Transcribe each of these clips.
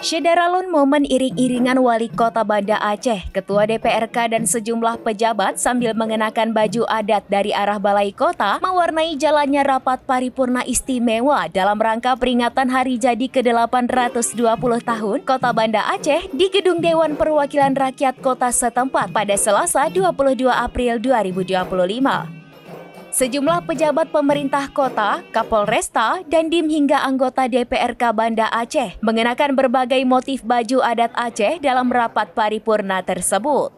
Syederalun momen iring-iringan Wali Kota Banda Aceh, Ketua DPRK dan sejumlah pejabat sambil mengenakan baju adat dari arah Balai Kota mewarnai jalannya rapat paripurna istimewa dalam rangka peringatan hari jadi ke-820 tahun Kota Banda Aceh di Gedung Dewan Perwakilan Rakyat Kota setempat pada Selasa 22 April 2025. Sejumlah pejabat pemerintah kota, Kapolresta, dan Dim hingga anggota DPRK Banda Aceh mengenakan berbagai motif baju adat Aceh dalam rapat paripurna tersebut.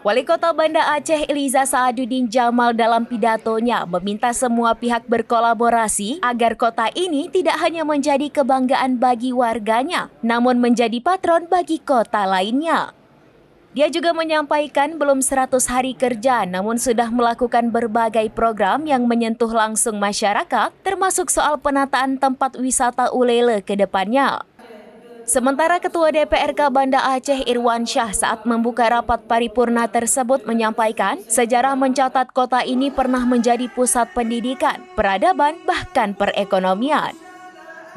Wali Kota Banda Aceh Eliza Saaduddin Jamal dalam pidatonya meminta semua pihak berkolaborasi agar kota ini tidak hanya menjadi kebanggaan bagi warganya, namun menjadi patron bagi kota lainnya. Dia juga menyampaikan belum 100 hari kerja namun sudah melakukan berbagai program yang menyentuh langsung masyarakat, termasuk soal penataan tempat wisata Ulele ke depannya. Sementara Ketua DPRK Banda Aceh Irwansyah saat membuka rapat paripurna tersebut menyampaikan sejarah mencatat kota ini pernah menjadi pusat pendidikan, peradaban, bahkan perekonomian.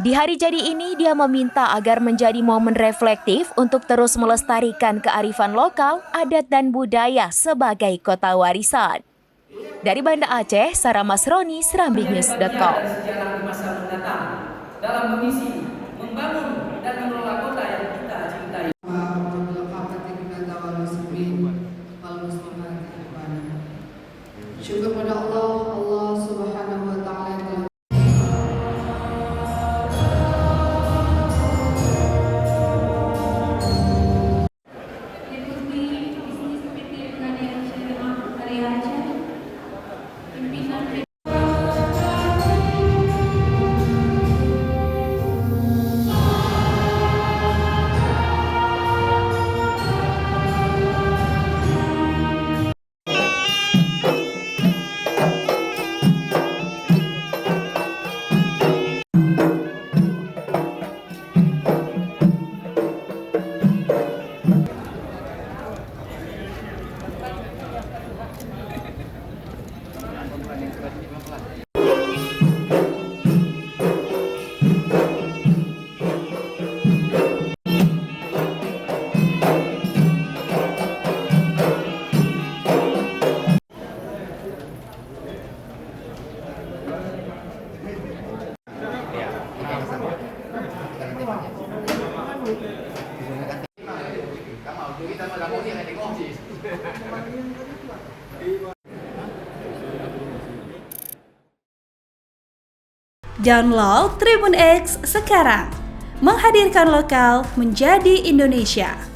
Di hari jadi ini, dia meminta agar menjadi momen reflektif untuk terus melestarikan kearifan lokal, adat dan budaya sebagai kota warisan. Dari Banda Aceh, Sarah Masroni, serambingnews.com. Dalam memisi, membangun dan mengelola kota yang kita cintai. Syukur pada Allah Subhanahu wa Ta'ala. Download Tribun X sekarang, menghadirkan lokal menjadi Indonesia.